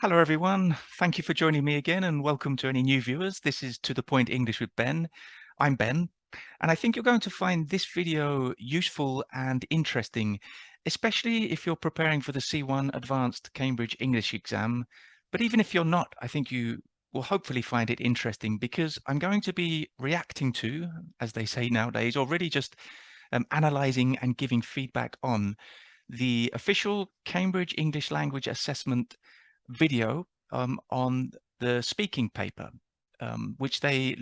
Hello, everyone. Thank you for joining me again, and welcome to any new viewers. This is To The Point English with Ben. I'm Ben, and I think you're going to find this video useful and interesting, especially if you're preparing for the C1 Advanced Cambridge English exam. But even if you're not, I think you will hopefully find it interesting because I'm going to be reacting to, as they say nowadays, or really just analyzing and giving feedback on the official Cambridge English Language Assessment video on the speaking paper, which they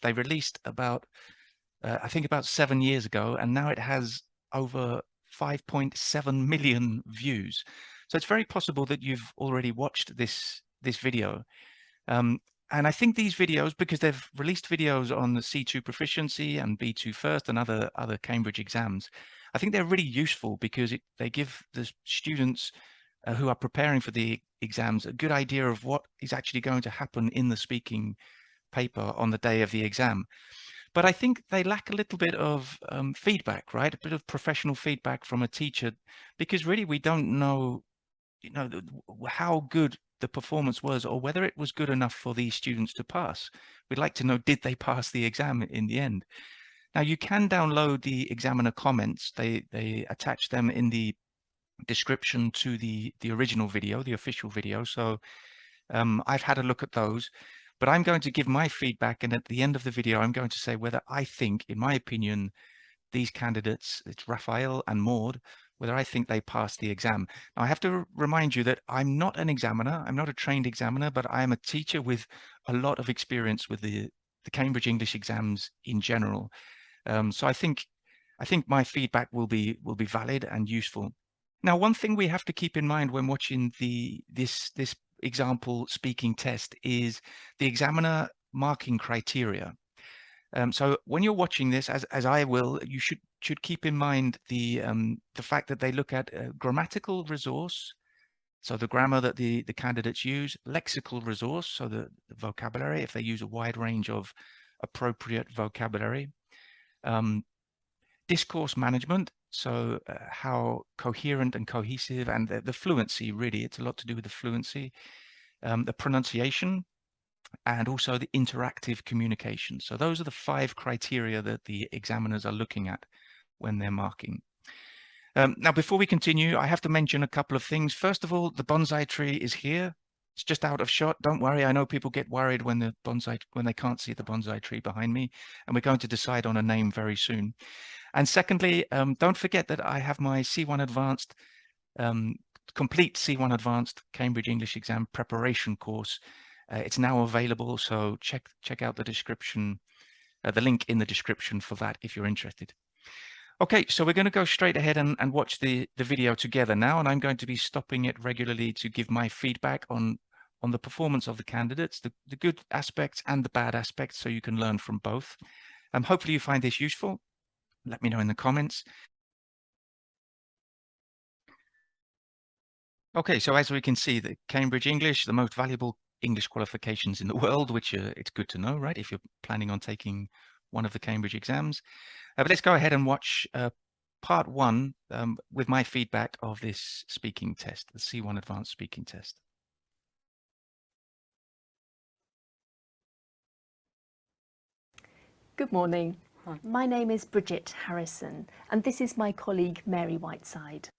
released about, I think about 7 years ago, and now it has over 5.7 million views. So it's very possible that you've already watched this video. And I think these videos, because they've released videos on the C2 Proficiency and B2 First and other Cambridge exams, I think they're really useful because they give the students who are preparing for the exams a good idea of what is actually going to happen in the speaking paper on the day of the exam. But I think they lack a little bit of feedback, right? A bit of professional feedback from a teacher, because really we don't know, how good the performance was or whether it was good enough for these students to pass. We'd like to know, did they pass the exam in the end? Now, you can download the examiner comments. They attach them in the description to the original video, the official video. So I've had a look at those, but I'm going to give my feedback, and at the end of the video I'm going to say whether I think, in my opinion, these candidates, it's Raphael and Maude, whether I think they passed the exam. Now, I have to remind you that I'm not an examiner, I'm not a trained examiner, but I am a teacher with a lot of experience with the Cambridge English exams in general. So I think my feedback will be valid and useful. Now, one thing we have to keep in mind when watching this example speaking test is the examiner marking criteria. So when you're watching this, as I will, you should keep in mind the fact that they look at grammatical resource, so the grammar that the candidates use, lexical resource, so the vocabulary, if they use a wide range of appropriate vocabulary, discourse management, so how coherent and cohesive, and the fluency, really, it's a lot to do with the fluency, the pronunciation, and also the interactive communication. So those are the 5 criteria that the examiners are looking at when they're marking. Now, before we continue, I have to mention a couple of things. First of all, the bonsai tree is here. It's just out of shot. Don't worry. I know people get worried when they can't see the bonsai tree behind me, and we're going to decide on a name very soon. And secondly, don't forget that I have my C1 Advanced, complete C1 Advanced Cambridge English Exam preparation course. It's now available, so check out the description, the link in the description for that if you're interested. Okay, so we're going to go straight ahead and watch the video together now, and I'm going to be stopping it regularly to give my feedback on the performance of the candidates, the good aspects and the bad aspects, so you can learn from both. Hopefully you find this useful. Let me know in the comments. Okay, so as we can see, the Cambridge English, the most valuable English qualifications in the world, which it's good to know, right, if you're planning on taking one of the Cambridge exams. But let's go ahead and watch part 1 with my feedback of this speaking test, the C1 Advanced Speaking Test. Good morning. My name is Bridget Harrison, and this is my colleague Mary Whiteside.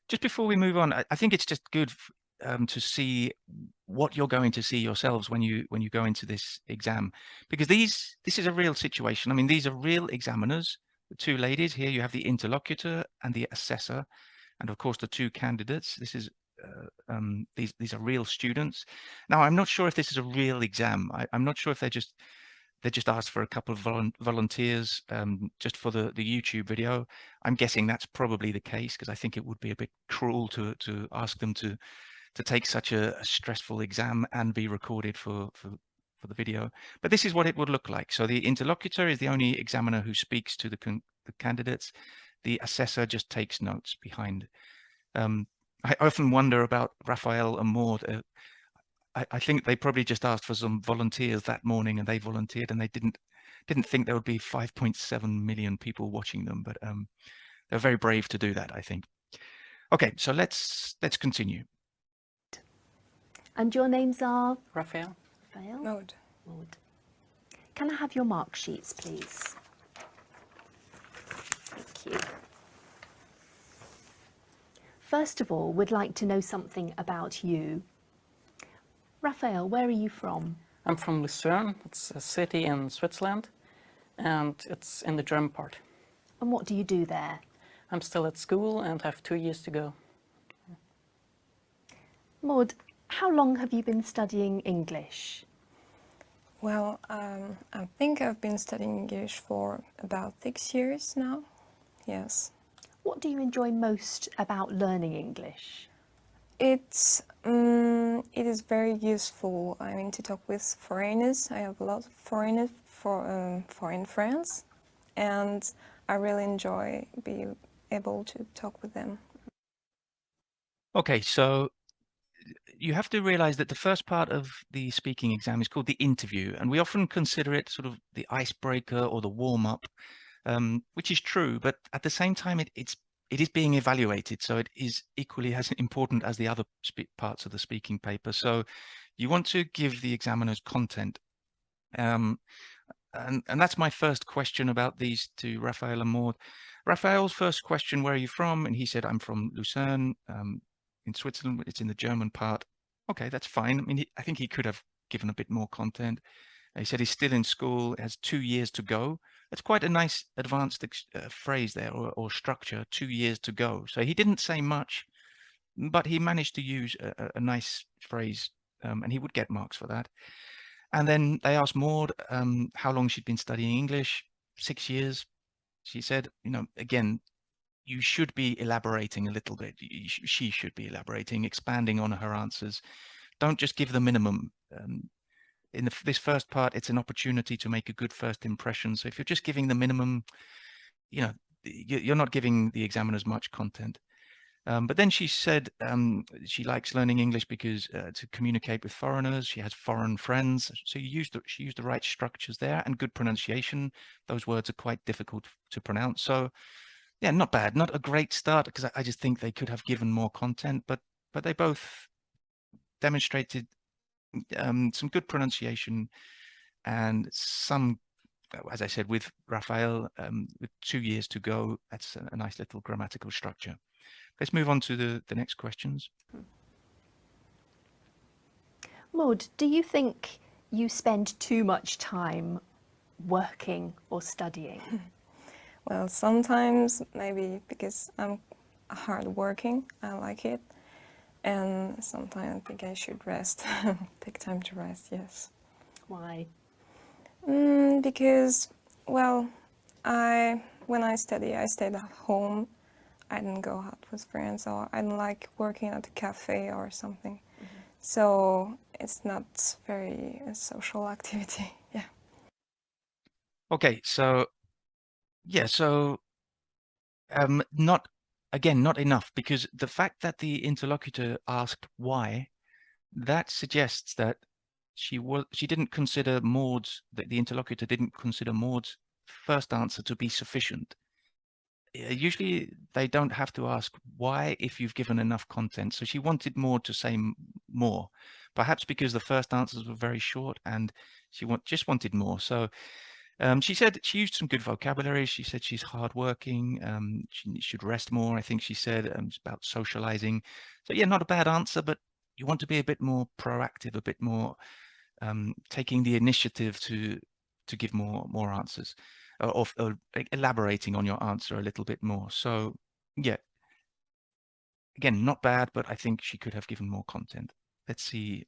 Just before we move on, I think it's just good to see what you're going to see yourselves when you go into this exam, because this is a real situation. I mean, these are real examiners. The 2 ladies here, you have the interlocutor and the assessor, and of course the 2 candidates. This is these are real students. Now, I'm not sure if this is a real exam. I'm not sure if they just asked for a couple of volunteers just for the YouTube video. I'm guessing that's probably the case, because I think it would be a bit cruel to ask them to take such a stressful exam and be recorded for the video. But this is what it would look like. So the interlocutor is the only examiner who speaks to the candidates. The assessor just takes notes behind. I often wonder about Raphael and Maude. I think they probably just asked for some volunteers that morning, and they volunteered, and they didn't think there would be 5.7 million people watching them, but they're very brave to do that, I think. Okay, so let's continue. And your names are? Raphael. Raphael? Maude. Maude. Can I have your mark sheets, please? Thank you. First of all, we'd like to know something about you. Raphael, where are you from? I'm from Lucerne. It's a city in Switzerland, and it's in the German part. And what do you do there? I'm still at school and have 2 years to go. Maude, how long have you been studying English? Well, I think I've been studying English for about 6 years now. Yes. What do you enjoy most about learning English? It is very useful, I mean, to talk with foreigners. I have a lot of foreign friends, and I really enjoy being able to talk with them. Okay, so you have to realize that the first part of the speaking exam is called the interview, and we often consider it sort of the icebreaker or the warm-up, which is true, but at the same time it is being evaluated, so it is equally as important as the other parts of the speaking paper. So you want to give the examiners content. And that's my first question about these to Raphael and Maude. Raphael's first question, where are you from? And he said, I'm from Lucerne, in Switzerland. It's in the German part. Okay, that's fine. I mean, I think he could have given a bit more content. He said he's still in school, has 2 years to go. That's quite a nice advanced phrase there, or structure, 2 years to go. So he didn't say much, but he managed to use a nice phrase, and he would get marks for that. And then they asked Maude how long she'd been studying English. 6 years. She said, you know, again, you should be elaborating a little bit. She should be elaborating, expanding on her answers. Don't just give the minimum. In this first part, it's an opportunity to make a good first impression. So if you're just giving the minimum, you know, you're not giving the examiners much content. But then she said she likes learning English because to communicate with foreigners, she has foreign friends. So she used the right structures there and good pronunciation. Those words are quite difficult to pronounce. So yeah, not bad, not a great start, because I just think they could have given more content, but they both demonstrated some good pronunciation and some, as I said, with Raphael, with 2 years to go, that's a nice little grammatical structure. Let's move on to the next questions. Maude, do you think you spend too much time working or studying? Well, sometimes maybe because I'm hardworking, I like it. And sometimes I think I should rest, take time to rest, yes. Why? Because, well, when I study, I stayed at home. I didn't go out with friends, or I didn't like working at a cafe or something. So it's not very a social activity, yeah. Okay, so yeah, so not enough, because the fact that the interlocutor asked why, that suggests that she didn't consider Maude's, that the interlocutor didn't consider Maude's first answer to be sufficient. Usually they don't have to ask why if you've given enough content. So she wanted Maude to say more, perhaps because the first answers were very short and she just wanted more. So she said she used some good vocabulary. She said she's hardworking. She should rest more, I think she said. It's about socializing. So yeah, not a bad answer, but you want to be a bit more proactive, a bit more taking the initiative to give more answers, or elaborating on your answer a little bit more. So yeah, again, not bad, but I think she could have given more content. Let's see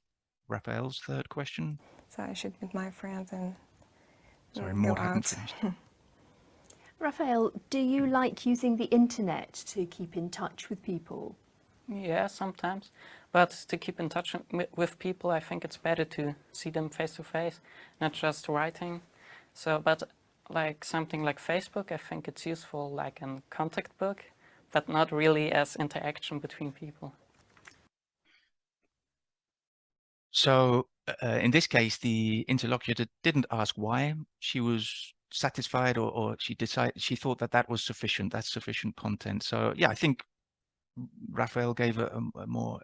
Raphael's third question. So I should meet my friends and Sorry, go Maude out. hadn't finished. Raphael, do you like using the internet to keep in touch with people? Yeah, sometimes. But to keep in touch with people, I think it's better to see them face to face, not just writing. So, but like something like Facebook, I think it's useful like a contact book, but not really as interaction between people. So in this case, the interlocutor didn't ask why. She was satisfied, or she thought that was sufficient. That's sufficient content. So yeah, I think Raphael gave a more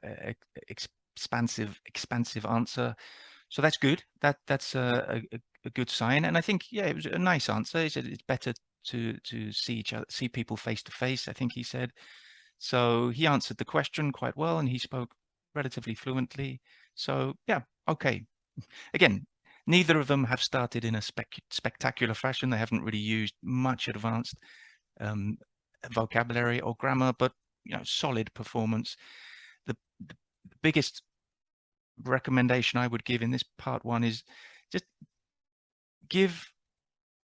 expansive answer. So that's good. That's a good sign. And I think, yeah, it was a nice answer. He said it's better to see people face to face, I think he said. So he answered the question quite well, and he spoke relatively fluently. So yeah, okay. Again, neither of them have started in a spectacular fashion. They haven't really used much advanced vocabulary or grammar, but solid performance. The biggest recommendation I would give in this part one is just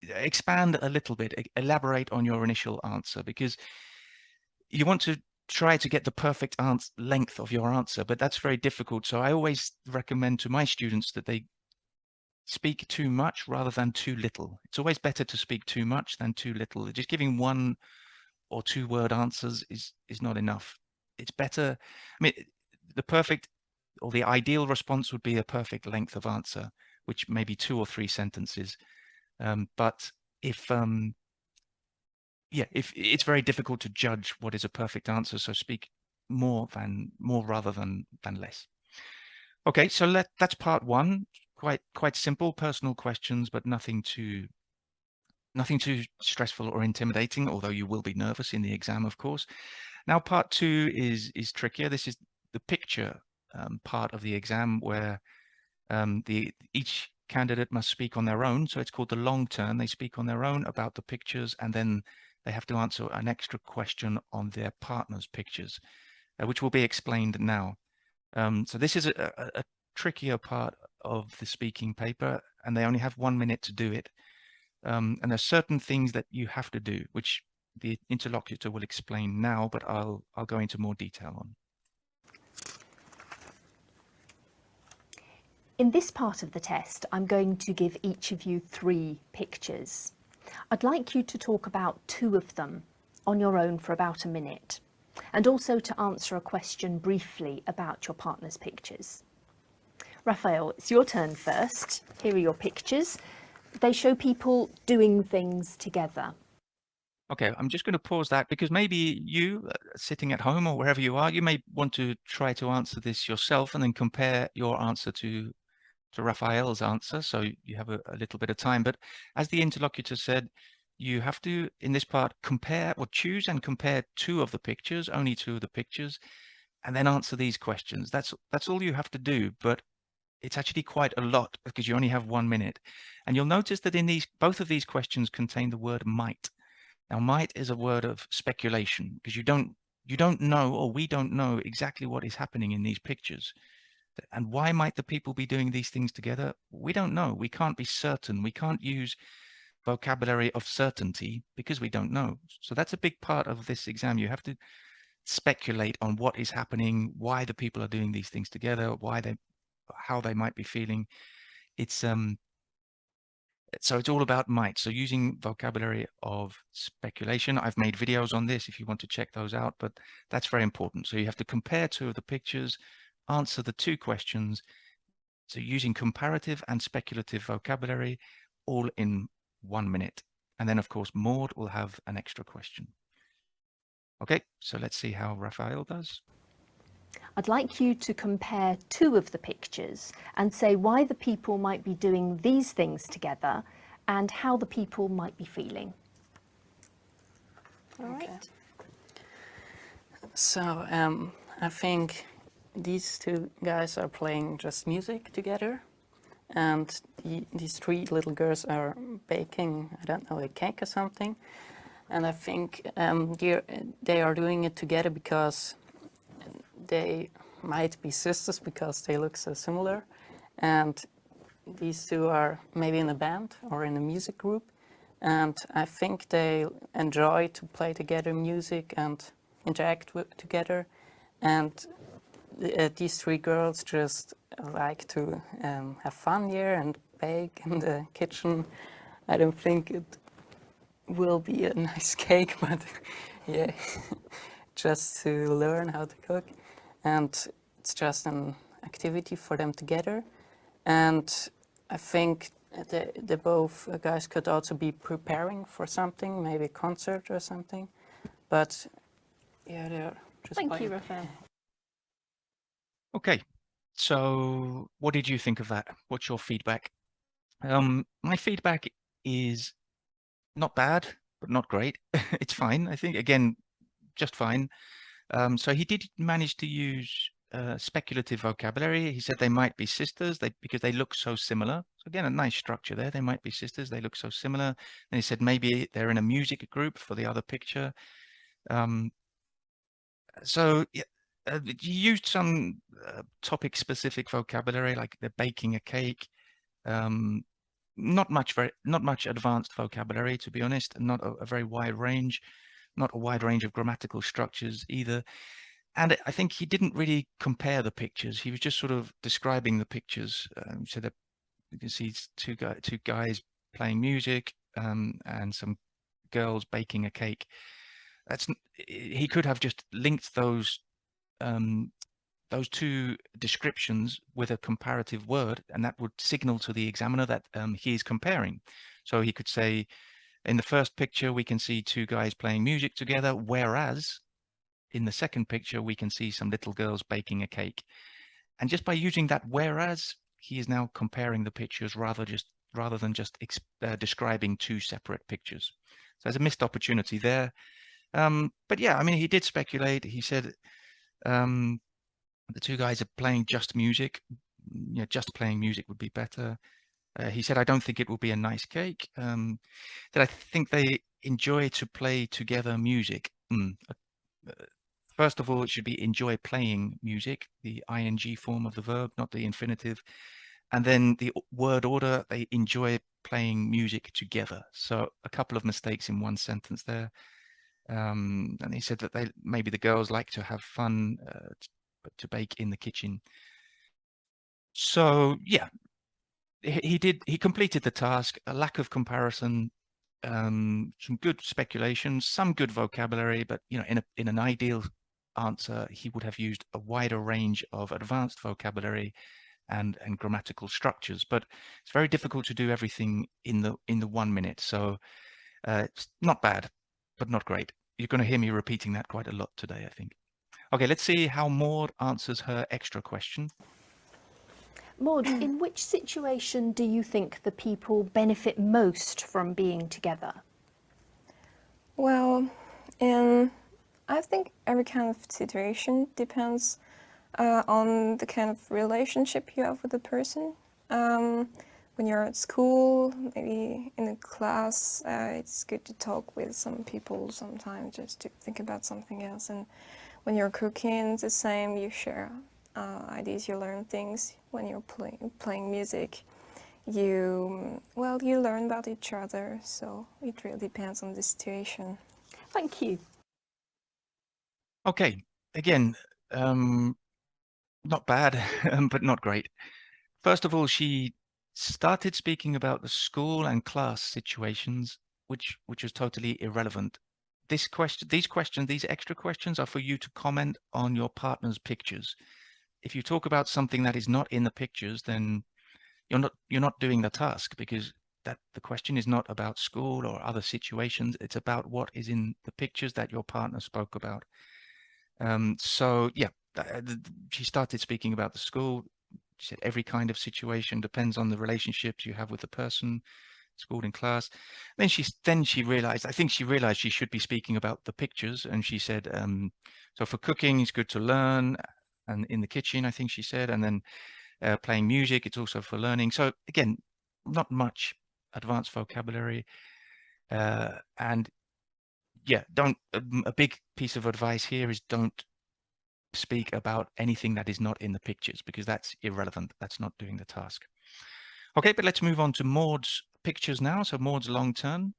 expand a little bit, elaborate on your initial answer, because you want to try to get the perfect length of your answer, but that's very difficult. So I always recommend to my students that they speak too much rather than too little. It's always better to speak too much than too little. Just giving 1 or 2 word answers is not enough. It's better. I mean, the perfect or the ideal response would be a perfect length of answer, which may be 2 or 3 sentences. But if it's very difficult to judge what is a perfect answer, so speak more rather than less. Okay, so that's part one. Quite simple, personal questions, but nothing too stressful or intimidating, although you will be nervous in the exam, of course. Now, part two is trickier. This is the picture part of the exam, where each candidate must speak on their own. So it's called the long turn. They speak on their own about the pictures, and then they have to answer an extra question on their partner's pictures, which will be explained now. So this is a trickier part of the speaking paper, and they only have 1 minute to do it. And there's certain things that you have to do, which the interlocutor will explain now, but I'll go into more detail on. In this part of the test, I'm going to give each of you 3 pictures. I'd like you to talk about 2 of them on your own for about a minute, and also to answer a question briefly about your partner's pictures. Raphael, it's your turn first. Here are your pictures. They show people doing things together. Okay, I'm just going to pause that because maybe you, sitting at home or wherever you are, you may want to try to answer this yourself and then compare your answer to Raphael's answer, so you have a little bit of time. But as the interlocutor said, you have to, in this part, compare or choose and compare 2 of the pictures, only 2 of the pictures, and then answer these questions. That's all you have to do, but it's actually quite a lot because you only have 1 minute. And you'll notice that in both of these questions contain the word might. Now, might is a word of speculation because you don't know, or we don't know exactly what is happening in these pictures. And why might the people be doing these things together? We don't know. We can't be certain. We can't use vocabulary of certainty because we don't know. So that's a big part of this exam. You have to speculate on what is happening, why the people are doing these things together, how they might be feeling. So it's all about might. So using vocabulary of speculation. I've made videos on this if you want to check those out, but that's very important. So you have to compare 2 of the pictures, answer the 2 questions. So using comparative and speculative vocabulary, all in 1 minute. And then, of course, Maude will have an extra question. Okay, so let's see how Raphael does. I'd like you to compare 2 of the pictures and say why the people might be doing these things together and how the people might be feeling. All right. Okay. So I think these 2 guys are playing just music together, and these 3 little girls are baking, I don't know, a cake or something. And I think they are doing it together because they might be sisters because they look so similar. And these 2 are maybe in a band or in a music group. And I think they enjoy to play together music and interact together. And these 3 girls just like to have fun here and bake in the kitchen. I don't think it will be a nice cake, but yeah, just to learn how to cook. And it's just an activity for them together. And I think the both guys could also be preparing for something, maybe a concert or something. But yeah, they're just Thank playing. you, Raphael. Okay, So what did you think of that? What's your feedback? My feedback is not bad, but not great. It's fine. I think, again, just fine. So he did manage to use speculative vocabulary. He said they might be sisters because they look so similar. So again, a nice structure there. They might be sisters. They look so similar. And he said maybe they're in a music group for the other picture. So yeah, he used some topic-specific vocabulary, like they're baking a cake. Not much advanced vocabulary, to be honest, and not a very wide range, not a wide range of grammatical structures either. And I think he didn't really compare the pictures. He was just sort of describing the pictures. So that you can see two guys playing music and some girls baking a cake. He could have just linked those two descriptions with a comparative word, and that would signal to the examiner that he is comparing. So he could say, in the first picture, we can see two guys playing music together, whereas in the second picture, we can see some little girls baking a cake. And just by using that whereas, he is now comparing the pictures rather than just describing two separate pictures. So there's a missed opportunity there. But yeah, I mean, he did speculate. He said the two guys are playing just music. Yeah, just playing music would be better. He said, I don't think it will be a nice cake. That I think they enjoy to play together music. First of all, it should be enjoy playing music, the ing form of the verb, not the infinitive. And then the word order, they enjoy playing music together. So a couple of mistakes in one sentence there. And he said that maybe the girls like to have fun to bake in the kitchen. So yeah, he completed the task. A lack of comparison, some good speculations, some good vocabulary, but you know, in an ideal answer, he would have used a wider range of advanced vocabulary and grammatical structures. But it's very difficult to do everything in the 1 minute. So it's not bad, but not great. You're going to hear me repeating that quite a lot today, I think. Okay, let's see how Maude answers her extra question. Maude, in which situation do you think the people benefit most from being together? Well, I think every kind of situation depends on the kind of relationship you have with the person. When you're at school, maybe in a class, it's good to talk with some people sometimes just to think about something else. And when you're cooking, it's the same. You share ideas, you learn things. When you're playing music, you learn about each other. So it really depends on the situation. Thank you. Okay, again, not bad, but not great. First of all, she started speaking about the school and class situations, which was totally irrelevant. These extra questions are for you to comment on your partner's pictures. If you talk about something that is not in the pictures, then you're not doing the task, because the question is not about school or other situations. It's about what is in the pictures that your partner spoke about. So yeah, she started speaking about the school. She said every kind of situation depends on the relationships you have with the person, school and class. Then she realized, I think she realized she should be speaking about the pictures, and she said, so for cooking, it's good to learn, and in the kitchen, I think she said, and then playing music, it's also for learning. So again, not much advanced vocabulary, and yeah, a big piece of advice here is don't speak about anything that is not in the pictures, because that's irrelevant. That's not doing the task. Okay, but let's move on to Maude's pictures now. So Maude's long turn.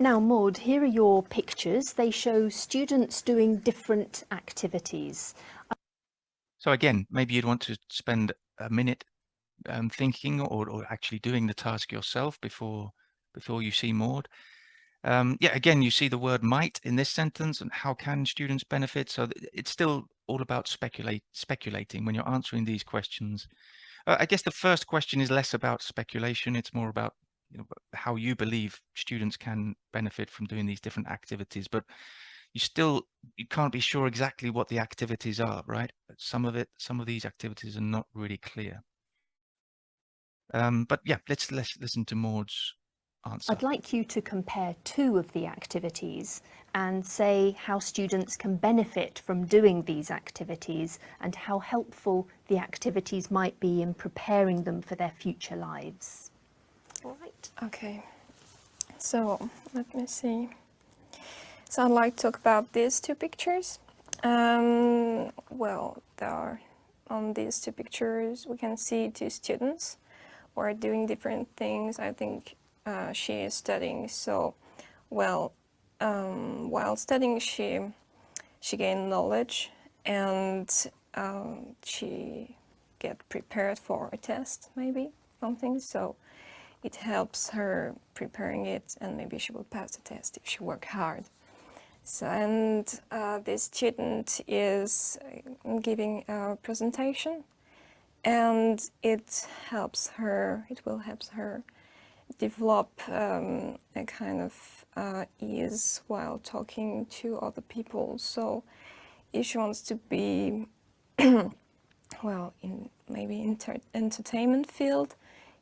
Now, Maude, here are your pictures. They show students doing different activities. So again, maybe you'd want to spend a minute thinking or actually doing the task yourself before you see Maude. Yeah, again, you see the word might in this sentence, and how can students benefit? So it's still all about speculating when you're answering these questions. I guess the first question is less about speculation. It's more about how you believe students can benefit from doing these different activities. But you can't be sure exactly what the activities are, right? Some of these activities are not really clear. But yeah, let's listen to Maude's answer. I'd like you to compare two of the activities and say how students can benefit from doing these activities and how helpful the activities might be in preparing them for their future lives. All right. Okay, so let me see. So I'd like to talk about these two pictures. Well, there are, on these two pictures we can see two students who are doing different things. I think she is studying, so well, while studying she gained knowledge, and she get prepared for a test, maybe something, so it helps her preparing it, and maybe she will pass the test if she work hard. So, and this student is giving a presentation, and it will help her develop a kind of ease while talking to other people. So if she wants to be well, in maybe entertainment field,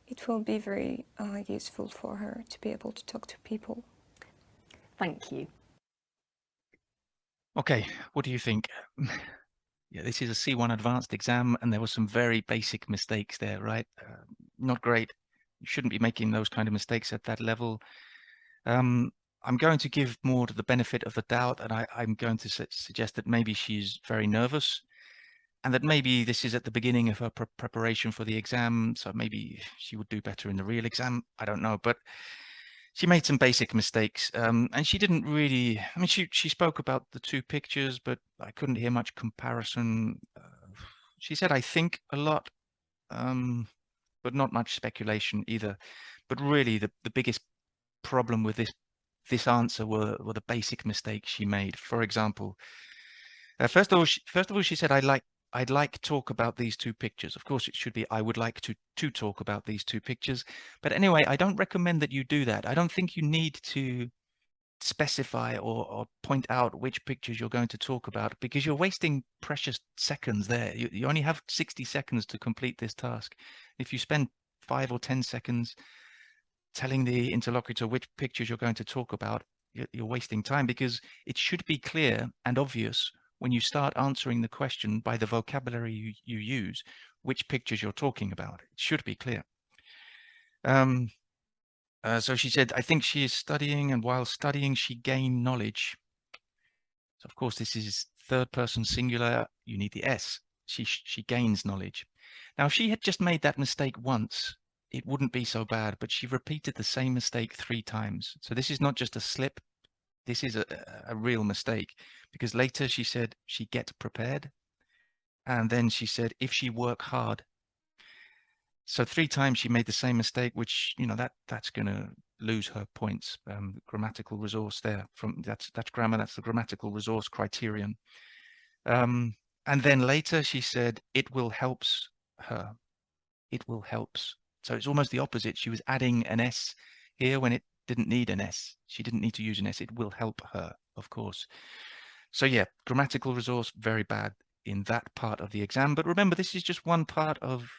it will be very useful for her to be able to talk to people. Thank you. Okay, what do you think? Yeah, this is a C1 advanced exam, and there were some very basic mistakes there, right? Not great. You shouldn't be making those kind of mistakes at that level. I'm going to give Maude the benefit of the doubt, and I'm going to suggest that maybe she's very nervous, and that maybe this is at the beginning of her preparation for the exam, so maybe she would do better in the real exam. I don't know, but she made some basic mistakes, and she didn't really, I mean, she spoke about the two pictures, but I couldn't hear much comparison. She said, I think a lot, but not much speculation either. But really, the biggest problem with this answer were the basic mistakes she made. For example, first of all, she said, I'd like to talk about these two pictures. Of course, it should be, I would like to talk about these two pictures. But anyway, I don't recommend that you do that. I don't think you need to specify or point out which pictures you're going to talk about, because you're wasting precious seconds there. You only have 60 seconds to complete this task. If you spend 5 or 10 seconds telling the interlocutor which pictures you're going to talk about, you're wasting time, because it should be clear and obvious when you start answering the question by the vocabulary you use, which pictures you're talking about. It should be clear. So she said, I think she is studying, and while studying, she gained knowledge. So of course, this is third person singular. You need the S. She gains knowledge. Now, if she had just made that mistake once, it wouldn't be so bad, but she repeated the same mistake 3 times. So this is not just a slip. This is a real mistake, because later she said she gets prepared, and then she said if she work hard. So 3 times she made the same mistake, which, you know, that's going to lose her points. Grammatical resource there, from that's grammar, that's the grammatical resource criterion. And then later she said it will helps her. It will helps. So it's almost the opposite. She was adding an S here when it didn't need an S. She didn't need to use an S. It will help her, of course. So yeah, grammatical resource, very bad in that part of the exam. But remember, this is just one part of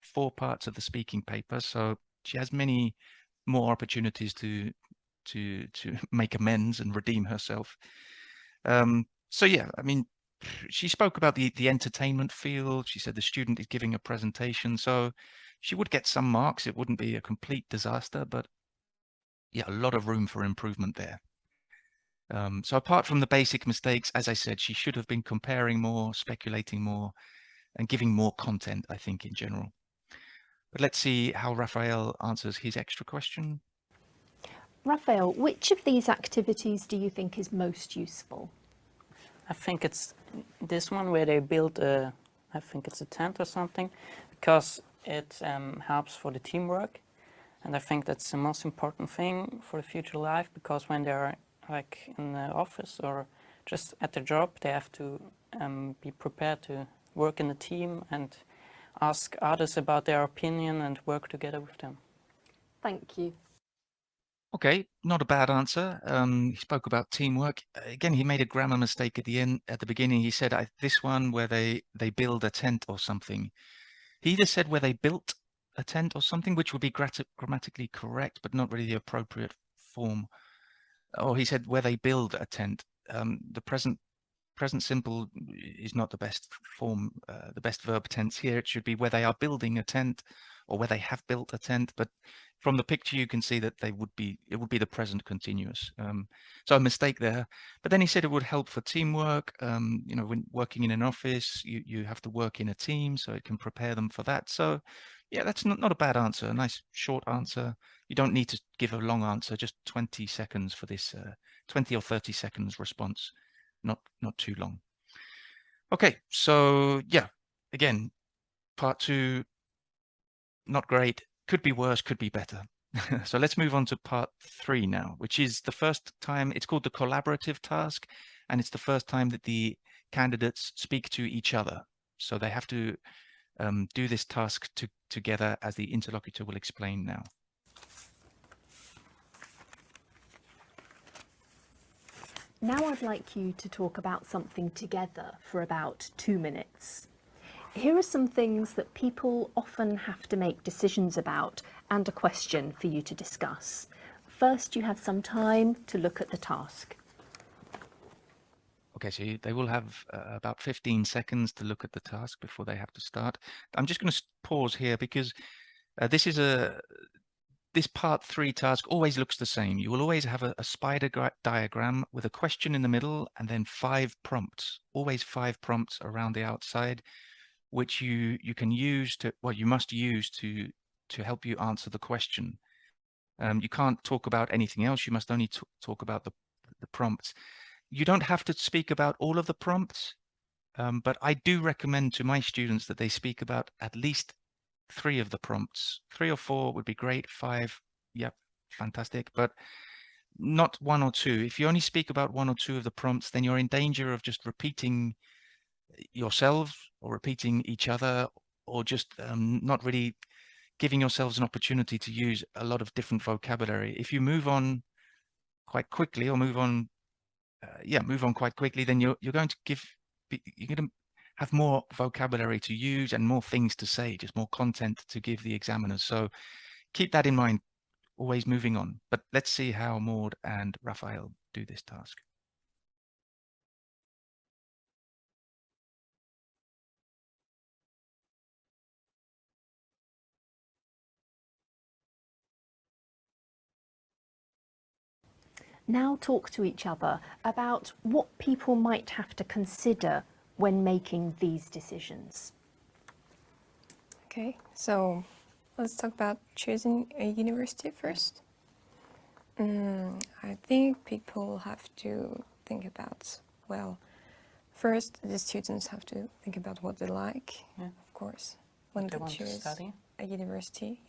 4 parts of the speaking paper. So she has many more opportunities to make amends and redeem herself. So yeah, I mean, she spoke about the entertainment field. She said the student is giving a presentation, so she would get some marks. It wouldn't be a complete disaster, but yeah, a lot of room for improvement there. So apart from the basic mistakes, as I said, she should have been comparing more, speculating more, and giving more content, I think, in general. But let's see how Raphael answers his extra question. Raphael, which of these activities do you think is most useful? I think it's this one where they build I think it's a tent or something, because it helps for the teamwork. And I think that's the most important thing for the future life, because when they're like in the office or just at the job, they have to be prepared to work in a team and ask others about their opinion and work together with them. Thank you. Okay, not a bad answer. He spoke about teamwork. Again, he made a grammar mistake at the end. At the beginning, he said this one where they build a tent or something. He either said where they built a tent or something, which would be grammatically correct, but not really the appropriate form. Or he said where they build a tent. The present simple is not the best form, the best verb tense here. It should be where they are building a tent or where they have built a tent. But from the picture, you can see that it would be the present continuous. So a mistake there. But then he said it would help for teamwork. You know, when working in an office, you have to work in a team, so it can prepare them for that. So yeah, that's not a bad answer. A nice short answer. You don't need to give a long answer, just 20 seconds for this, 20 or 30 seconds response. Not too long. Okay, so yeah, again, part 2, not great, could be worse, could be better. So let's move on to part 3 now, which is the first time. It's called the collaborative task, and it's the first time that the candidates speak to each other. So they have to do this task together, as the interlocutor will explain now. Now I'd like you to talk about something together for about 2 minutes. Here are some things that people often have to make decisions about and a question for you to discuss. First, you have some time to look at the task. Okay, so they will have about 15 seconds to look at the task before they have to start. I'm just going to pause here because this part 3 task always looks the same. You will always have a spider diagram with a question in the middle and then 5 prompts, always 5 prompts around the outside, which you can use to, well, you must use to help you answer the question. You can't talk about anything else. You must only talk about the prompts. You don't have to speak about all of the prompts, but I do recommend to my students that they speak about at least 3 of the prompts. 3 or 4 would be great. 5, yep, fantastic, but not 1 or 2. If you only speak about 1 or 2 of the prompts, then you're in danger of just repeating yourselves or repeating each other, or just not really giving yourselves an opportunity to use a lot of different vocabulary. If you move on quite quickly, or move on quite quickly, then you're going to have more vocabulary to use and more things to say, just more content to give the examiners. So keep that in mind, always moving on. But let's see how Maude and Raphael do this task. Now talk to each other about what people might have to consider when making these decisions. Okay, so let's talk about choosing a university first. I think people have to think about, well, first the students have to think about what they like, of course, when they want to choose study. a university,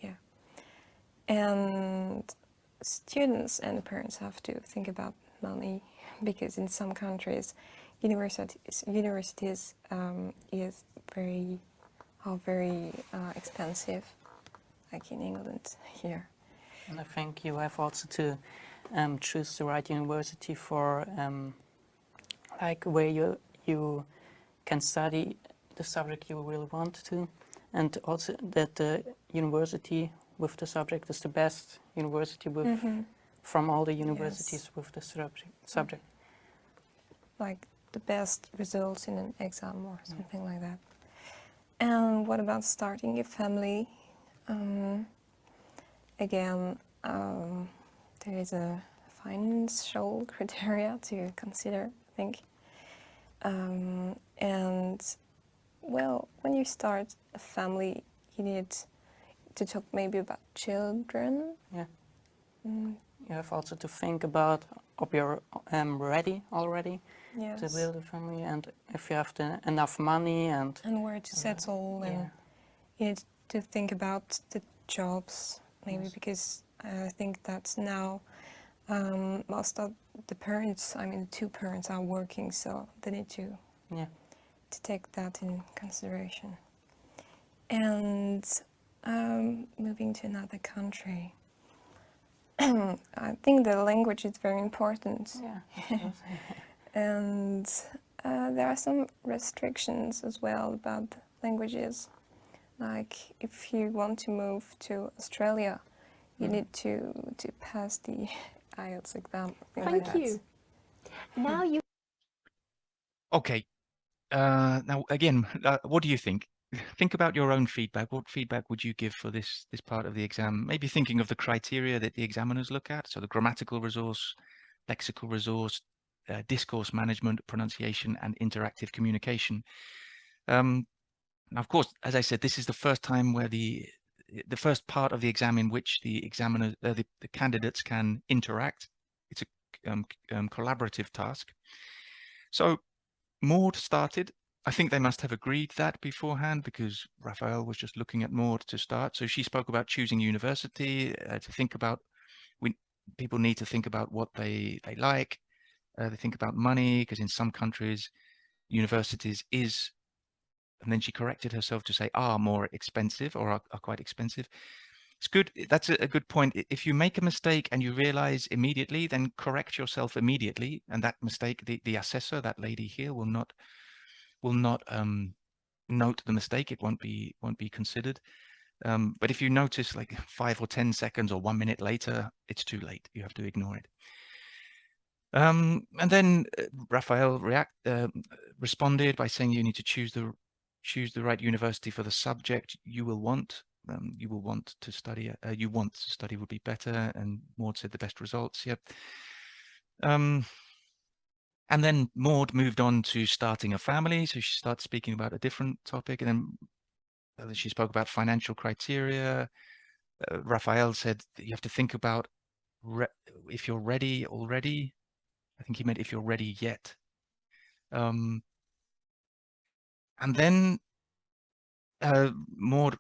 and students and parents have to think about money, because in some countries universities is very expensive, like in England here. And I think you have also to choose the right university for like where you can study the subject you really want to, and also that the university with the subject is the best university with from all the universities with the subject. Like the best results in an exam or something like that. And what about starting a family? Again, there is a financial criteria to consider, I think. And well, when you start a family, you need to talk maybe about children. Yeah. You have also to think about if you're ready already to build a family, and if you have enough money and where to settle, and you need to think about the jobs maybe, because I think that now most of the parents, I mean the 2 parents, are working, so they need to take that in consideration. And moving to another country, I think the language is very important. Yeah. Absolutely. And there are some restrictions as well about languages. Like if you want to move to Australia, you need to pass the IELTS exam. Thank you. Now you Okay. Now again, what do you think? Think about your own feedback. What feedback would you give for this part of the exam? Maybe thinking of the criteria that the examiners look at. So the grammatical resource, lexical resource, discourse management, pronunciation, and interactive communication. Now, of course, as I said, this is the first time where the first part of the exam in which the examiners, the candidates can interact. It's a collaborative task. So Maude started. I think they must have agreed that beforehand because Raphael was just looking at Maude to start. So she spoke about choosing university, to think about, people need to think about what they like. They think about money because in some countries, universities is, and then she corrected herself to say are more expensive or are quite expensive. It's good. That's a good point. If you make a mistake and you realize immediately, then correct yourself immediately. And that mistake, the assessor, that lady here, will not note the mistake. It won't be considered. But if you notice like 5 or 10 seconds or 1 minute later, it's too late. You have to ignore it. And then Raphael responded by saying you need to choose the right university for the subject you will want. You will want to study. You want to study would be better. And Maude said the best results. Yep. And then Maude moved on to starting a family. So she started speaking about a different topic. And then she spoke about financial criteria. Raphael said that you have to think about if you're ready already. I think he meant if you're ready yet. And then Maude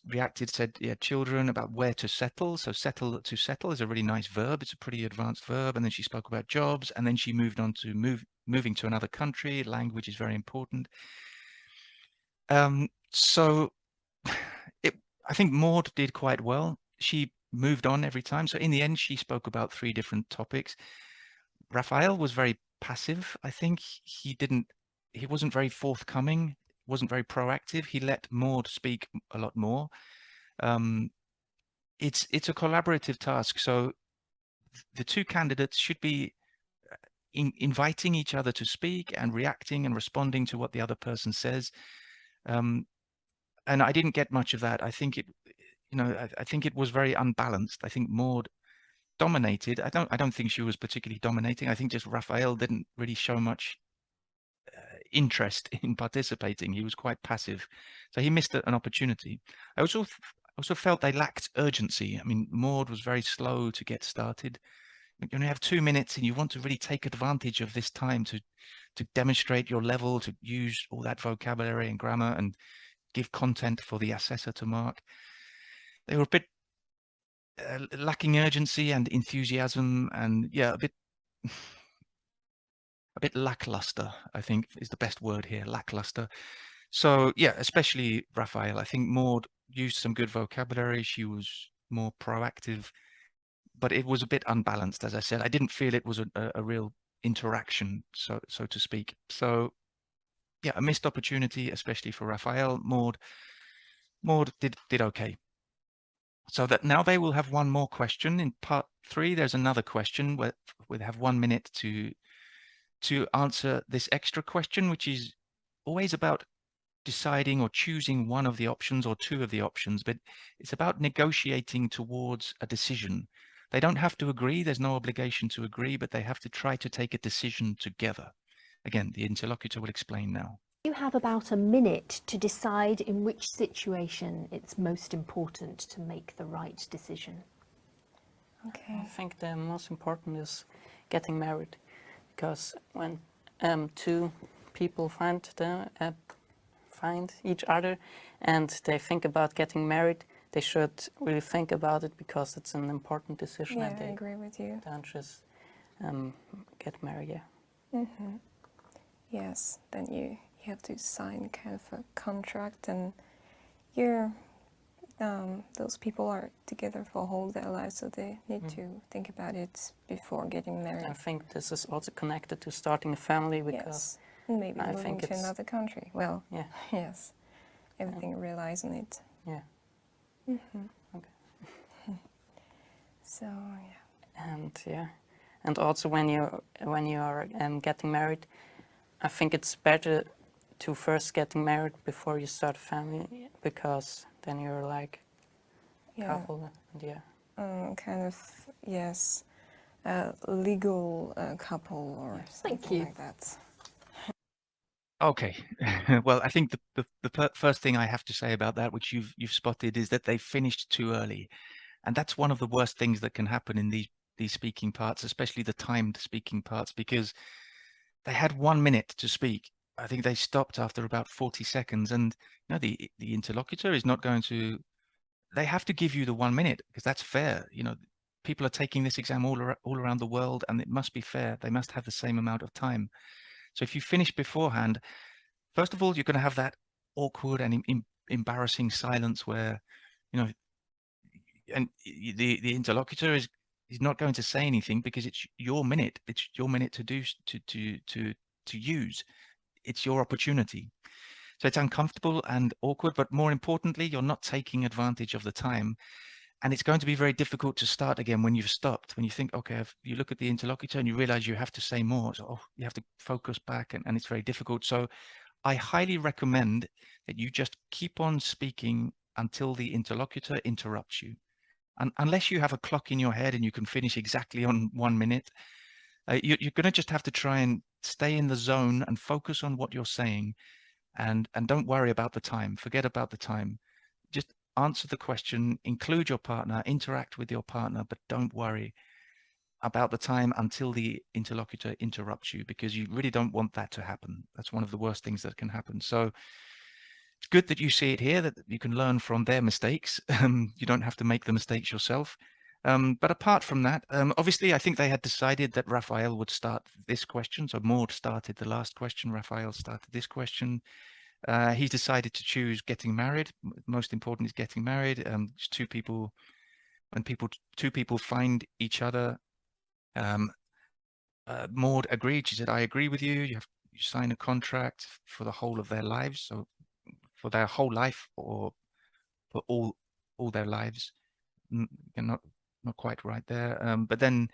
reacted, said, yeah, children, about where to settle. So to settle is a really nice verb. It's a pretty advanced verb. And then she spoke about jobs. And then she moved on to moving to another country. Language is very important. So I think Maude did quite well. She moved on every time. So in the end, she spoke about 3 different topics. Raphael was very passive. I think he wasn't very forthcoming, wasn't very proactive. He let Maude speak a lot more. It's a collaborative task. So the 2 candidates should be inviting each other to speak and reacting and responding to what the other person says. And I didn't get much of that. I think I think it was very unbalanced. I think Maude dominated. I don't think she was particularly dominating. I think just Raphael didn't really show much interest in participating. He was quite passive, so he missed an opportunity. I also felt they lacked urgency. I mean, Maude was very slow to get started. You only have 2 minutes, and you want to really take advantage of this time to demonstrate your level, to use all that vocabulary and grammar, and give content for the assessor to mark. They were a bit lacking urgency and enthusiasm, and yeah, a bit lackluster, I think is the best word here, lackluster. So yeah, especially Raphael. I think Maude used some good vocabulary. She was more proactive, but it was a bit unbalanced, as I said. I didn't feel it was a real interaction, so to speak. So yeah, a missed opportunity, especially for Raphael. Maude did okay. So that now they will have one more question. In part 3, there's another question where we have 1 minute to answer this extra question, which is always about deciding or choosing one of the options or 2 of the options, but it's about negotiating towards a decision. They don't have to agree. There's no obligation to agree, but they have to try to take a decision together. Again, the interlocutor will explain now. You have about a minute to decide in which situation it's most important to make the right decision. I think the most important is getting married, because when 2 people find each other and they think about getting married, they should really think about it, because it's an important decision. Yeah, and I agree with you. Don't just get married. Yeah. Mm-hmm. Yes, then you have to sign kind of a contract, and you're those people are together for whole their lives, so they need to think about it before getting married. I think this is also connected to starting a family because Yes, and maybe I moving think to it's- another country. Well, yeah, yes, everything relies on it. yeah. Okay. So yeah. And yeah, and also when you are getting married, I think it's better to first getting married before you start a family, because then you're like Yeah, couple. And yeah, kind of, yes, a legal couple or Thank something you. like that. Okay. Well, I think the first thing I have to say about that, which you've spotted, is that they finished too early. And that's one of the worst things that can happen in these speaking parts, especially the timed speaking parts, because they had 1 minute to speak. I think they stopped after about 40 seconds. And you know, the interlocutor is not going to, they have to give you the 1 minute because that's fair. You know, people are taking this exam all around the world, and it must be fair. They must have the same amount of time. So if you finish beforehand, first of all, you're going to have that awkward and embarrassing silence where, you know, and the interlocutor is not going to say anything because it's your minute. It's your minute to do to use. It's your opportunity. So it's uncomfortable and awkward, but more importantly, you're not taking advantage of the time. And it's going to be very difficult to start again when you've stopped. When you think, okay, you look at the interlocutor and you realize you have to say more. So, oh, you have to focus back, and it's very difficult. So I highly recommend that you just keep on speaking until the interlocutor interrupts you. And unless you have a clock in your head and you can finish exactly on 1 minute, you're going to just have to try and stay in the zone and focus on what you're saying, and don't worry about the time. Forget about the time. Just answer the question, include your partner, interact with your partner, but don't worry about the time until the interlocutor interrupts you, because you really don't want that to happen. That's one of the worst things that can happen. So it's good that you see it here, that you can learn from their mistakes. You don't have to make the mistakes yourself. But apart from that, obviously, I think they had decided that Raphael would start this question. So Maude started the last question. Raphael started this question. He's decided to choose getting married. Most important is getting married. It's two people. When two people find each other, Maude agreed. She said, "I agree with you. You sign a contract for the whole of their lives. So for their whole life, or for all their lives." You're not quite right there. But then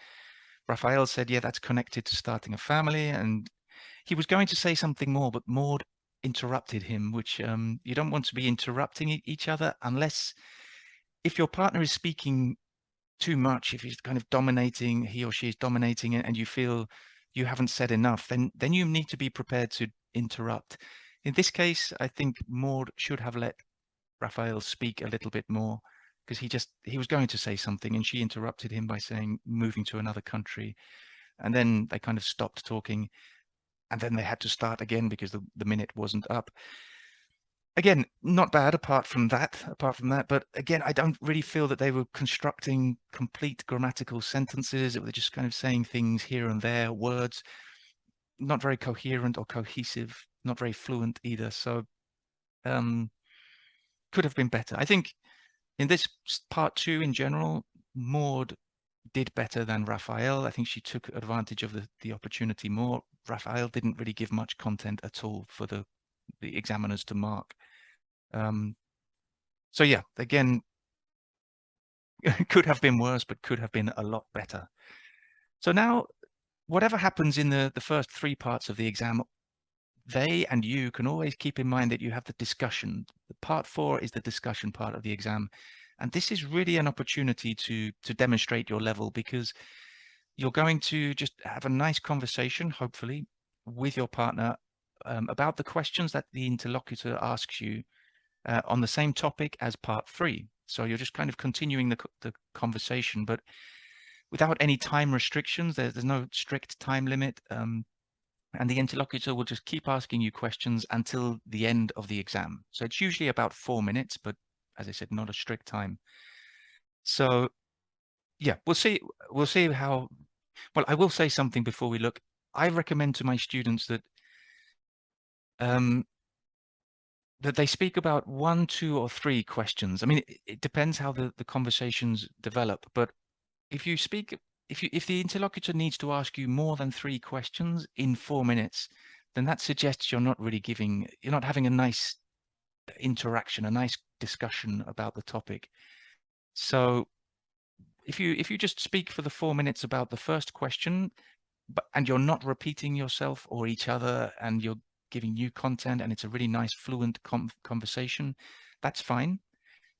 Raphael said, "Yeah, that's connected to starting a family." And he was going to say something more, but Maude interrupted him, which you don't want to be interrupting each other unless, if your partner is speaking too much, if he's kind of dominating, he or she is dominating, and you feel you haven't said enough, then you need to be prepared to interrupt. In this case, I think Maude should have let Raphael speak a little bit more, because he was going to say something and she interrupted him by saying moving to another country, and then they kind of stopped talking, and then they had to start again because the minute wasn't up. Again, not bad apart from that, but again, I don't really feel that they were constructing complete grammatical sentences. They were just kind of saying things here and there, words, not very coherent or cohesive, not very fluent either. So could have been better. I think in this part 2 in general, Maude did better than Raphael. I think she took advantage of the opportunity more. Raphael didn't really give much content at all for the examiners to mark. So yeah, again, could have been worse, but could have been a lot better. So now, whatever happens in the first 3 parts of the exam, they and you can always keep in mind that you have the discussion. The part 4 is the discussion part of the exam. And this is really an opportunity to demonstrate your level, because you're going to just have a nice conversation, hopefully, with your partner about the questions that the interlocutor asks you on the same topic as part 3. So you're just kind of continuing the conversation, but without any time restrictions. There's no strict time limit. And the interlocutor will just keep asking you questions until the end of the exam. So it's usually about 4 minutes, but as I said, not a strict time. So yeah, we'll see how, well, I will say something before we look. I recommend to my students that that they speak about 1, 2, or 3 questions. I mean, it depends how the conversations develop, but if you speak, if the interlocutor needs to ask you more than 3 questions in 4 minutes, then that suggests you're not having a nice interaction, a nice discussion about the topic. So if you just speak for the 4 minutes about the first question, and you're not repeating yourself or each other, and you're giving new content, and it's a really nice fluent conversation, that's fine.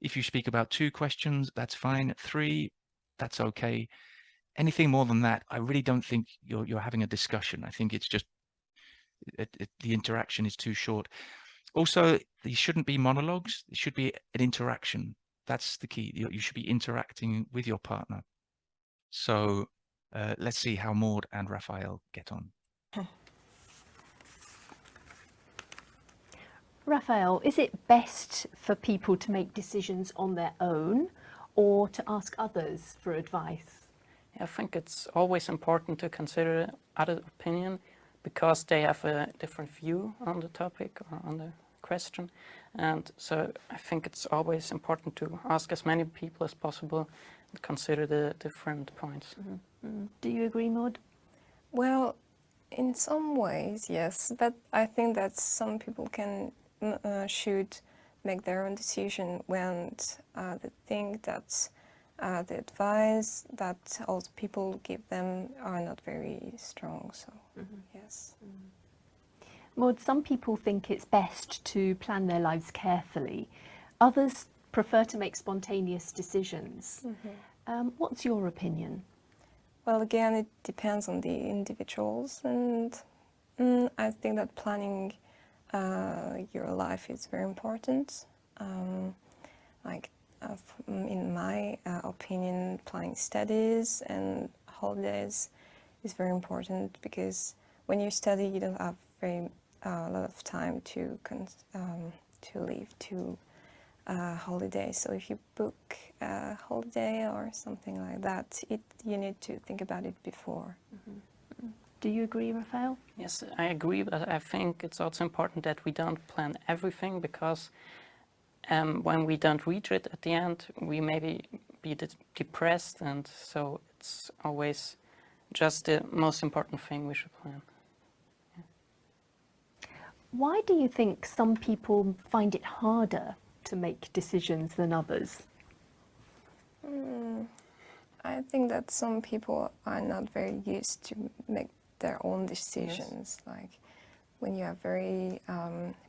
If you speak about 2 questions, that's fine. 3, that's okay. Anything more than that, I really don't think you're having a discussion. I think it's just the interaction is too short. Also, these shouldn't be monologues. It should be an interaction. That's the key. You should be interacting with your partner. So let's see how Maude and Raphael get on. Raphael, is it best for people to make decisions on their own or to ask others for advice? I think it's always important to consider other opinion because they have a different view on the topic or on the question. And so I think it's always important to ask as many people as possible and consider the different points. Do you agree, Maude? Well, in some ways, yes, but I think that some people should make their own decision when they think that the advice that all people give them are not very strong. So, yes. Maude, some people think it's best to plan their lives carefully. Others prefer to make spontaneous decisions. What's your opinion? Well, again, it depends on the individuals, and I think that planning your life is very important. In my opinion, planning studies and holidays is very important because when you study, you don't have a lot of time to leave to holiday. So if you book a holiday or something like that, you need to think about it before. Do you agree, Raphael? Yes, I agree, but I think it's also important that we don't plan everything because when we don't reach it at the end, we maybe be depressed, and so it's always just the most important thing we should plan. Why do you think some people find it harder to make decisions than others? I think that some people are not very used to make their own decisions. Yes. Like when you have very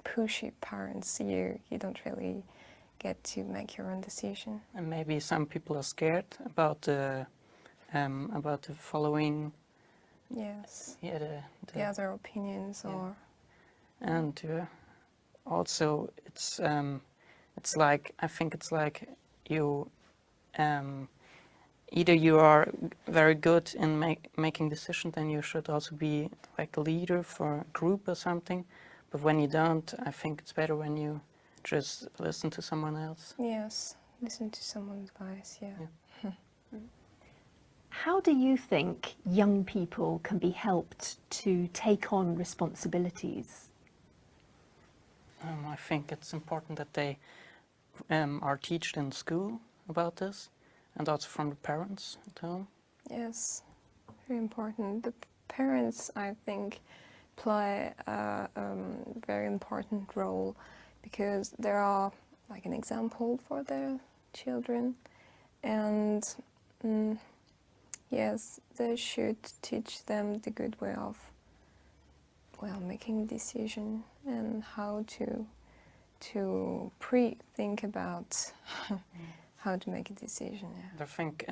pushy parents, you don't really get to make your own decision. And maybe some people are scared about the following. Yes. Yeah, the other opinions, or. And also, it's like, I think it's like you. Either you are very good in making decisions, then you should also be like a leader for a group or something. But when you don't, I think it's better when you just listen to someone else. Yes, listen to someone's advice, yeah. How do you think young people can be helped to take on responsibilities? I think it's important that they are taught in school about this. And also from the parents at home? Yes, very important. The parents, I think, play a very important role because they are like an example for their children. And yes, they should teach them the good way of, making a decision and how to pre-think about how to make a decision. Yeah. I think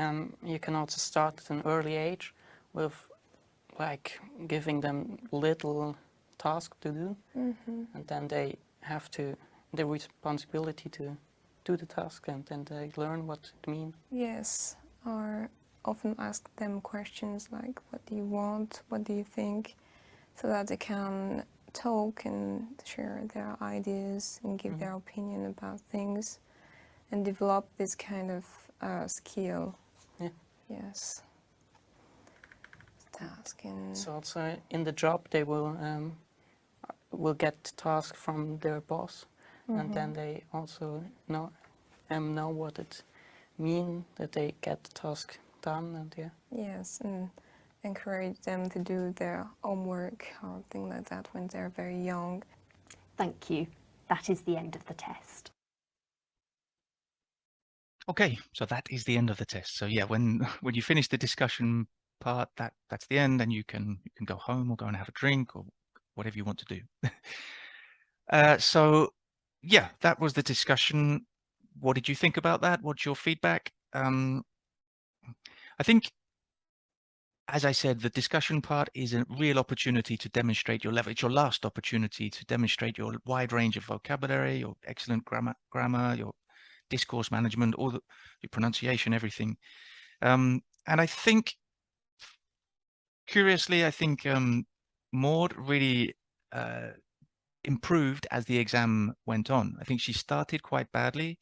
you can also start at an early age with like giving them little tasks to do, and then they have the responsibility to do the task, and then they learn what it means. Yes, or often ask them questions like, what do you want, what do you think, so that they can talk and share their ideas and give their opinion about things. And develop this kind of skill. Yeah. Yes. Task and. So also in the job they will get tasks from their boss, and then they also know what it means, that they get the task done, and yeah. Yes, and encourage them to do their homework or things like that when they're very young. Thank you. That is the end of the test. Okay, so that is the end of the test. So yeah, when you finish the discussion part, that's the end, and you can go home or go and have a drink or whatever you want to do. So yeah, that was the discussion. What did you think about that? What's your feedback? I think, as I said, the discussion part is a real opportunity to demonstrate your level. It's your last opportunity to demonstrate your wide range of vocabulary, your excellent grammar, your discourse management, all your pronunciation, everything. And I think, curiously, I think Maude really improved as the exam went on. I think she started quite badly,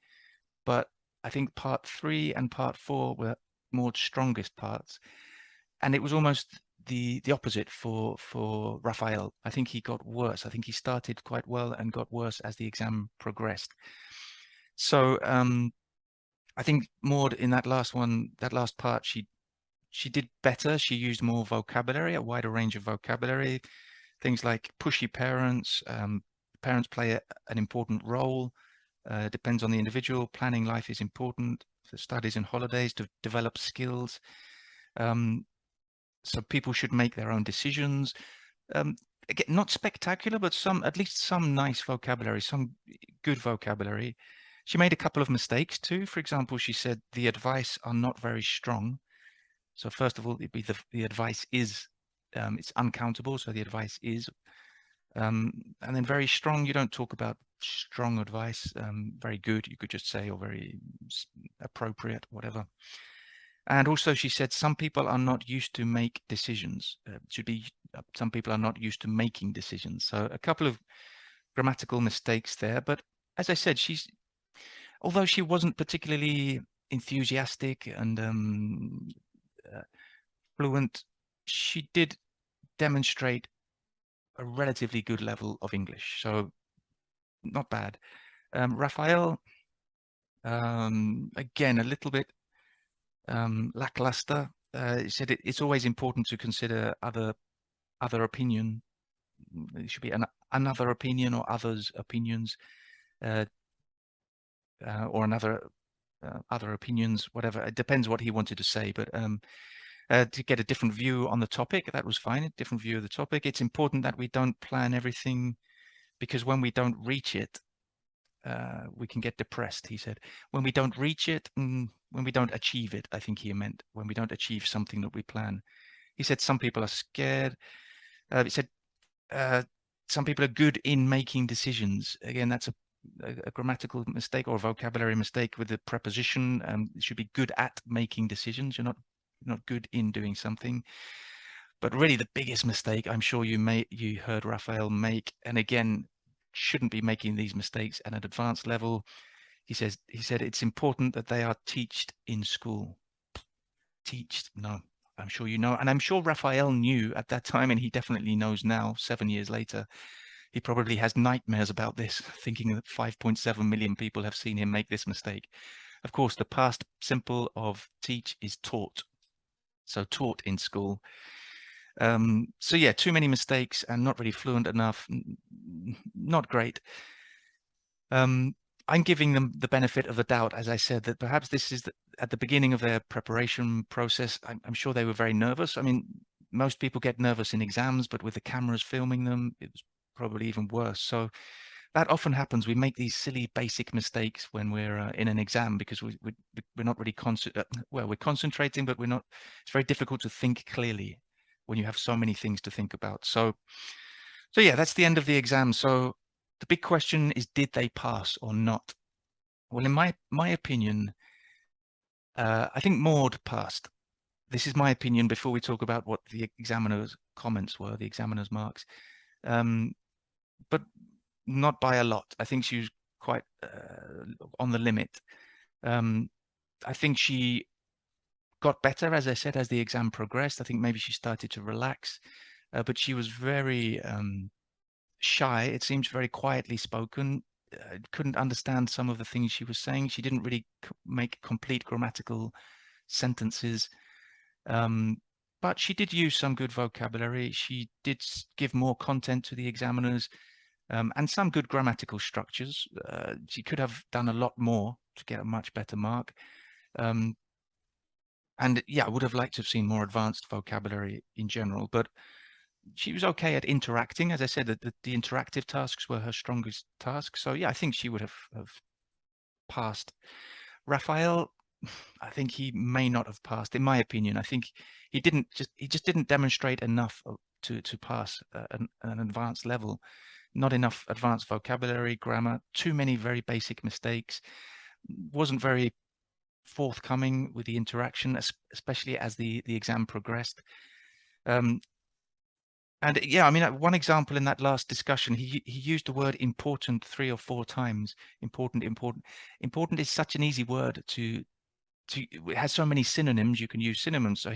but I think part 3 and part 4 were Maude's strongest parts. And it was almost the opposite for Raphael. I think he got worse. I think he started quite well and got worse as the exam progressed. So I think Maude in that last part, she did better. She used more vocabulary, a wider range of vocabulary, things like pushy parents. Parents play an important role. Depends on the individual. Planning life is important. For studies and holidays, to develop skills. So people should make their own decisions. Again, not spectacular, but at least some nice vocabulary, some good vocabulary. She made a couple of mistakes too. For example, she said the advice are not very strong. So first of all, it'd be the advice is, it's uncountable. So the advice is, and then very strong. You don't talk about strong advice. Very good, you could just say, or very appropriate, whatever. And also she said some people are not used to make decisions. Should be some people are not used to making decisions. So a couple of grammatical mistakes there. But as I said, although she wasn't particularly enthusiastic and fluent, she did demonstrate a relatively good level of English. So not bad. Raphael, again, a little bit lackluster. He said it's always important to consider other opinion. It should be another opinion or others' opinions, or other opinions, whatever. It depends what he wanted to say, but to get a different view on the topic, that was fine. A different view of the topic. It's important that we don't plan everything, because when we don't reach it, we can get depressed, he said. When we don't reach it, when we don't achieve it, I think he meant when we don't achieve something that we plan. He said some people are scared. He said some people are good in making decisions. Again, that's a grammatical mistake or a vocabulary mistake with the preposition. You should be good at making decisions. You're not good in doing something. But really the biggest mistake I'm sure you heard Raphael make, and again, shouldn't be making these mistakes at an advanced level. He said it's important that they are taught in school. Taught? No, I'm sure you know, and I'm sure Raphael knew at that time, and he definitely knows now, 7 years later. He probably has nightmares about this, thinking that 5.7 million people have seen him make this mistake. Of course, the past simple of teach is taught. So taught in school. So yeah, too many mistakes and not really fluent enough. Not great. I'm giving them the benefit of the doubt, as I said, that perhaps this is at the beginning of their preparation process. I'm sure they were very nervous. I mean, most people get nervous in exams, but with the cameras filming them, it was probably even worse. So that often happens. We make these silly basic mistakes when we're in an exam because we're not really we're concentrating, but it's very difficult to think clearly when you have so many things to think about. So yeah, that's the end of the exam. So the big question is, did they pass or not? Well, in my opinion, I think Maude passed. This is my opinion before we talk about what the examiner's comments were, the examiner's marks. But not by a lot. I think she was quite on the limit. I think she got better, as I said, as the exam progressed. I think maybe she started to relax, but she was very shy. It seems very quietly spoken. couldn't understand some of the things she was saying. She didn't really make complete grammatical sentences. But she did use some good vocabulary. She did give more content to the examiners, and some good grammatical structures. She could have done a lot more to get a much better mark. And yeah, I would have liked to have seen more advanced vocabulary in general, but she was okay at interacting. As I said, the interactive tasks were her strongest task. So yeah, I think she would have passed. Raphael, I think he may not have passed, in my opinion. I think he just didn't demonstrate enough to pass an advanced level. Not enough advanced vocabulary, grammar, too many very basic mistakes. Wasn't very forthcoming with the interaction, especially as the exam progressed. And yeah, I mean, one example in that last discussion, he used the word important 3 or 4 times. Important is such an easy word to it has so many synonyms. You can use synonyms. So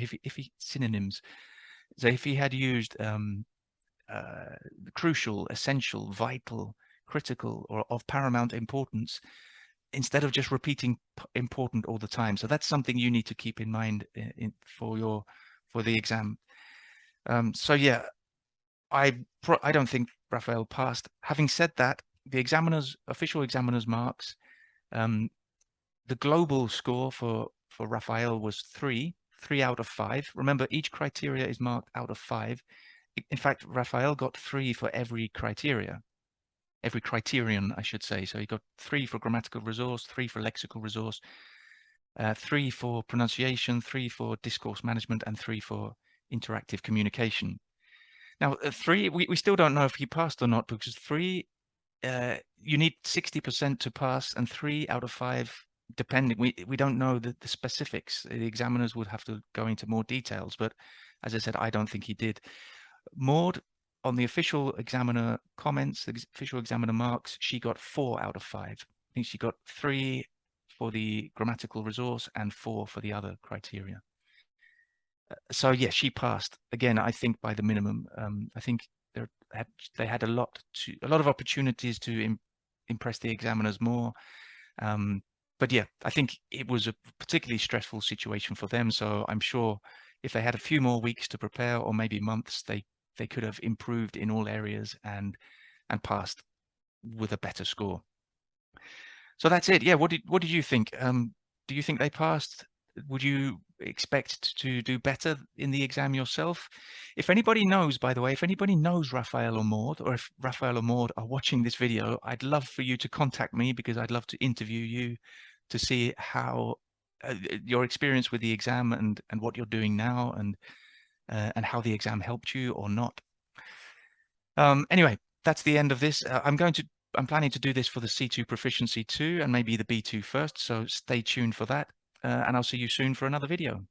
if he had used crucial, essential, vital, critical, or of paramount importance, instead of just repeating important all the time. So that's something you need to keep in mind for the exam. So yeah, I don't think Raphael passed. Having said that, the official examiners marks, the global score for Raphael was 3 out of 5. Remember, each criteria is marked out of 5. In fact, Raphael got 3 for every criterion, I should say. So he got 3 for grammatical resource, 3 for lexical resource, 3 for pronunciation, 3 for discourse management, and 3 for interactive communication. Now, 3, we still don't know if he passed or not, because 3, you need 60% to pass, and 3 out of 5, depending, we don't know the specifics. The examiners would have to go into more details, but as I said, I don't think he did. Maude, on the official examiner comments, the official examiner marks, she got 4 out of 5. I think she got 3 for the grammatical resource and 4 for the other criteria. So yes, she passed. Again, I think by the minimum. I think they had a lot of opportunities to impress the examiners more. But yeah, I think it was a particularly stressful situation for them. So I'm sure if they had a few more weeks to prepare, or maybe months, they could have improved in all areas and passed with a better score. So that's it. Yeah. What did you think? Do you think they passed? Would you expect to do better in the exam yourself? If anybody knows, by the way, if anybody knows Raphael or Maude, or if Raphael or Maude are watching this video, I'd love for you to contact me, because I'd love to interview you to see how your experience with the exam and what you're doing now, and how the exam helped you or not. Anyway, that's the end of this. I'm planning to do this for the C2 Proficiency 2 and maybe the B2 first, so stay tuned for that. And I'll see you soon for another video.